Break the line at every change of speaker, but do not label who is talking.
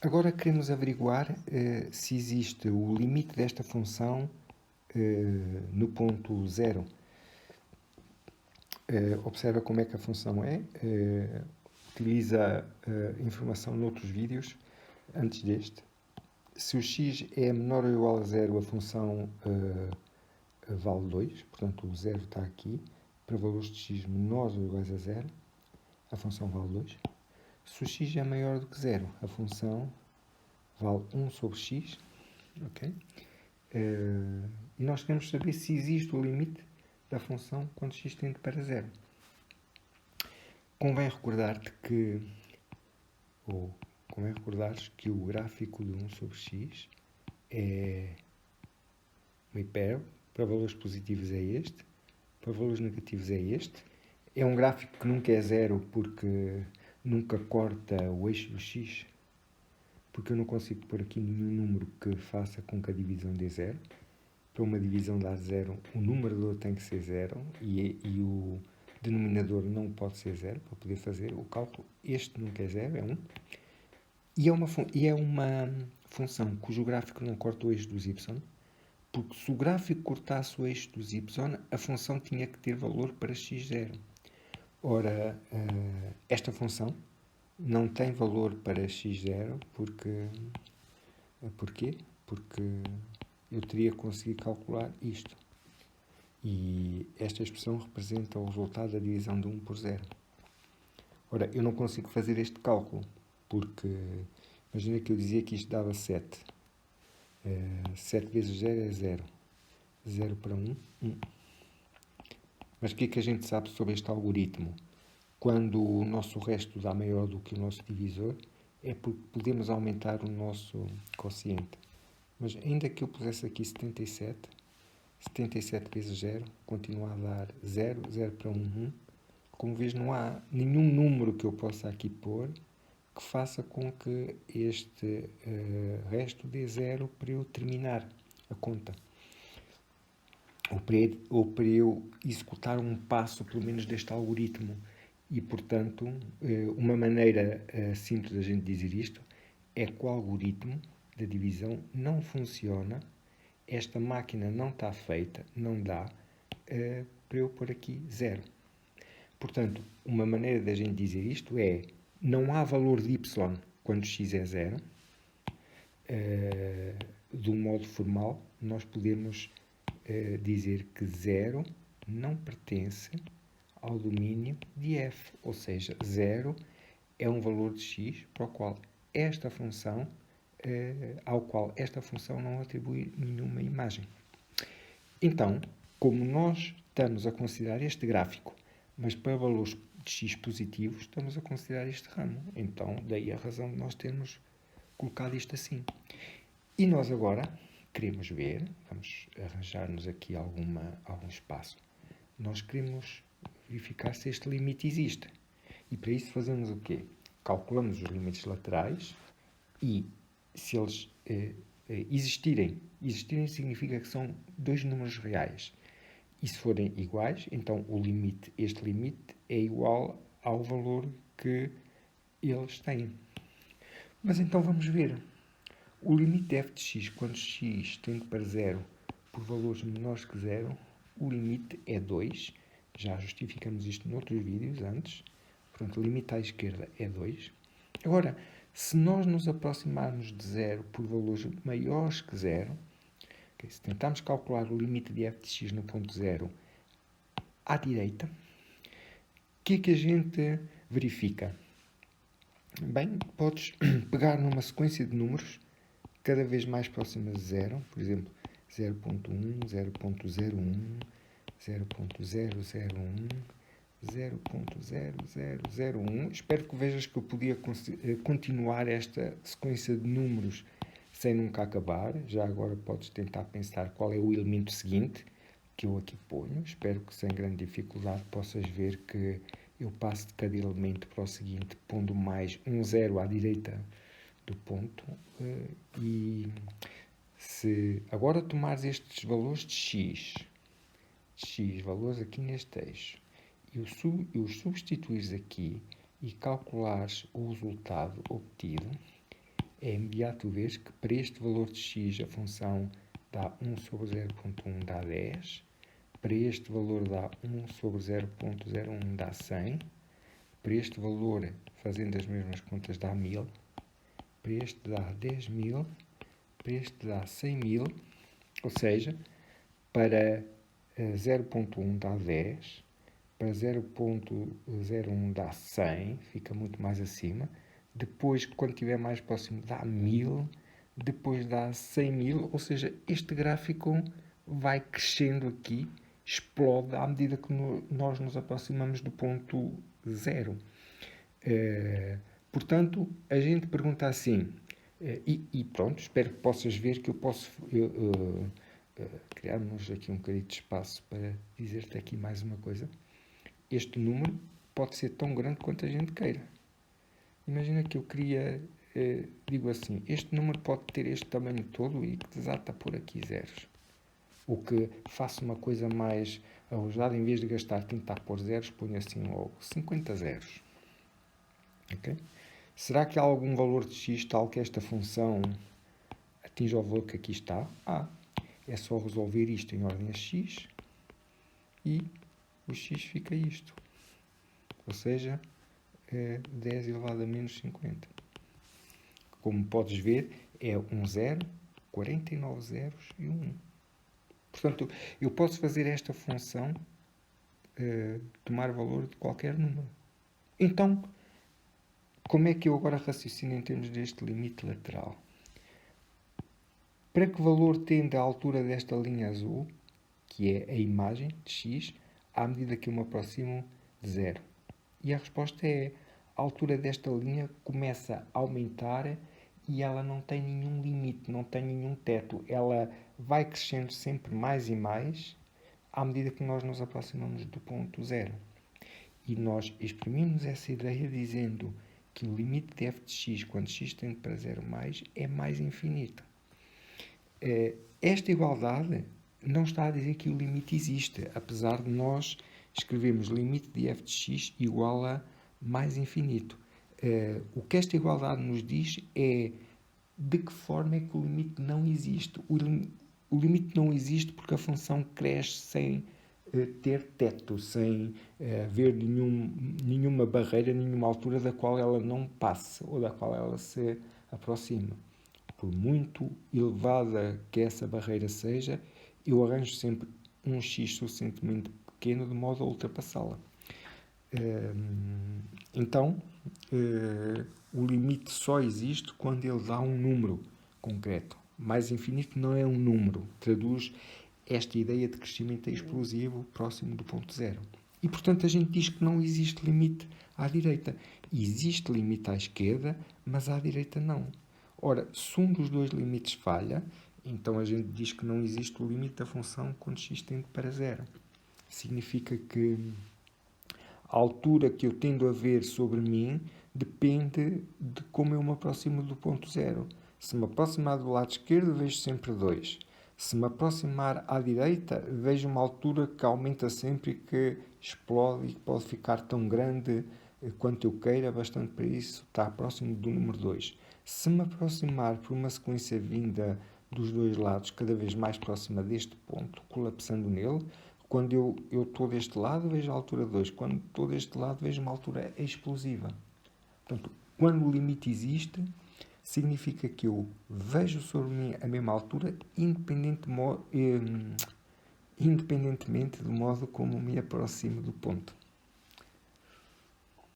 Agora queremos averiguar se existe o limite desta função no ponto zero. Observa como é que a função é. Utiliza informação noutros vídeos antes deste. Se o x é menor ou igual a zero, a função vale 2, portanto o zero está aqui. Para valores de x menores ou iguais a zero, a função vale 2. Se o x é maior do que zero, a função vale 1 sobre x. Okay? E nós queremos saber se existe o limite da função quando x tende para zero. Convém recordares que o gráfico de 1 sobre x é uma hipérbole. Para valores positivos é este, para valores negativos é este. É um gráfico que nunca é zero porque nunca corta o eixo do x, porque eu não consigo pôr aqui nenhum número que faça com que a divisão dê zero. Para uma divisão dar zero, o numerador tem que ser zero e o denominador não pode ser zero para poder fazer o cálculo. Este nunca é zero, é 1. E é uma função cujo gráfico não corta o eixo dos y, porque se o gráfico cortasse o eixo dos y, a função tinha que ter valor para x0. Ora, esta função não tem valor para x0 porquê? Porque eu teria conseguido calcular isto. E esta expressão representa o resultado da divisão de 1 por 0. Ora, eu não consigo fazer este cálculo, porque imagina que eu dizia que isto dava 7. 7 vezes 0 é 0. 0 para 1, 1. Mas o que é que a gente sabe sobre este algoritmo? Quando o nosso resto dá maior do que o nosso divisor, é porque podemos aumentar o nosso quociente. Mas ainda que eu pusesse aqui 77 vezes 0 continua a dar 0, 0 para 1, 1. Como vês, não há nenhum número que eu possa aqui pôr que faça com que este resto dê 0 para eu terminar a conta. Ou para eu executar um passo, pelo menos, deste algoritmo. E, portanto, uma maneira simples da gente dizer isto é que o algoritmo da divisão não funciona, esta máquina não está feita, não dá para eu pôr aqui 0. Portanto, uma maneira da gente dizer isto é: não há valor de y quando x é 0. De um modo formal, nós podemos dizer que 0 não pertence ao domínio de f, ou seja, 0 é um valor de x para o qual esta função, ao qual esta função não atribui nenhuma imagem. Então, como nós estamos a considerar este gráfico, mas para valores de x positivos, estamos a considerar este ramo. Então, daí a razão de nós termos colocado isto assim. E nós agora queremos ver, vamos arranjar-nos aqui algum espaço, nós queremos verificar se este limite existe. E para isso fazemos o quê? Calculamos os limites laterais e se eles existirem significa que são dois números reais. E se forem iguais, então este limite é igual ao valor que eles têm. Mas então vamos ver. O limite de f de x, quando x tende para 0 por valores menores que 0, o limite é 2. Já justificamos isto noutros vídeos antes. Portanto, o limite à esquerda é 2. Agora, se nós nos aproximarmos de 0 por valores maiores que 0, okay, se tentarmos calcular o limite de f de x no ponto 0 à direita, o que é que a gente verifica? Bem, podes pegar numa sequência de números cada vez mais próximas de 0, por exemplo, 0.1, 0.01, 0.001, 0.0001. Espero que vejas que eu podia continuar esta sequência de números sem nunca acabar. Já agora podes tentar pensar qual é o elemento seguinte que eu aqui ponho. Espero que sem grande dificuldade possas ver que eu passo de cada elemento para o seguinte, pondo mais um 0 à direita do ponto. E se agora tomares estes valores de x, valores aqui neste eixo, e os substituires aqui e calculares o resultado obtido, é imediato ver que para este valor de x a função dá 1 sobre 0.1 dá 10, para este valor dá 1 sobre 0.01 dá 100, para este valor, fazendo as mesmas contas, dá 1000, para este dá 10.000, para este dá 100.000, ou seja, para 0.1 dá 10, para 0.01 dá 100, fica muito mais acima. Depois, quando estiver mais próximo, dá 1000, depois dá 100.000, ou seja, este gráfico vai crescendo aqui, explode à medida que nós nos aproximamos do ponto zero. Portanto, a gente pergunta assim, e pronto, espero que possas ver que eu posso criarmos aqui um bocadinho de espaço para dizer-te aqui mais uma coisa. Este número pode ser tão grande quanto a gente queira. Imagina que eu queria, digo assim, este número pode ter este tamanho todo e que desata por aqui zeros. O que faço uma coisa mais arrojada, em vez de gastar, tentar pôr zeros, ponho assim logo 50 zeros. Okay? Será que há algum valor de x tal que esta função atinja o valor que aqui está? É só resolver isto em ordem a x e o x fica isto. Ou seja, 10 elevado a menos 50. Como podes ver, é um 0, 49 zeros e um 1. Portanto, eu posso fazer esta função tomar valor de qualquer número. Então, como é que eu agora raciocino em termos deste limite lateral? Para que valor tende a altura desta linha azul, que é a imagem de x, à medida que eu me aproximo de zero? E a resposta é: a altura desta linha começa a aumentar e ela não tem nenhum limite, não tem nenhum teto. Ela vai crescendo sempre mais e mais à medida que nós nos aproximamos do ponto zero. E nós exprimimos essa ideia dizendo que o limite de f de x, quando x tende para zero mais, é mais infinito. Esta igualdade não está a dizer que o limite existe, apesar de nós escrevermos limite de f de x igual a mais infinito. O que esta igualdade nos diz é de que forma é que o limite não existe. O limite não existe porque a função cresce sem ter teto, sem haver nenhuma barreira, nenhuma altura da qual ela não passe ou da qual ela se aproxima. Por muito elevada que essa barreira seja, eu arranjo sempre um x suficientemente pequeno de modo a ultrapassá-la. Então, o limite só existe quando ele dá um número concreto. Mais infinito não é um número, traduz esta ideia de crescimento explosivo próximo do ponto zero. E, portanto, a gente diz que não existe limite à direita. Existe limite à esquerda, mas à direita não. Ora, se um dos dois limites falha, então a gente diz que não existe o limite da função quando x tende para zero. Significa que a altura que eu tendo a ver sobre mim depende de como eu me aproximo do ponto zero. Se me aproximar do lado esquerdo, vejo sempre 2. Se me aproximar à direita, vejo uma altura que aumenta sempre e que explode e pode ficar tão grande quanto eu queira, bastante para isso estar próximo do número 2. Se me aproximar por uma sequência vinda dos dois lados, cada vez mais próxima deste ponto, colapsando nele, quando eu estou deste lado, vejo a altura 2. Quando estou deste lado, vejo uma altura explosiva. Portanto, quando o limite existe, significa que eu vejo sobre mim a mesma altura, independentemente do modo como me aproximo do ponto.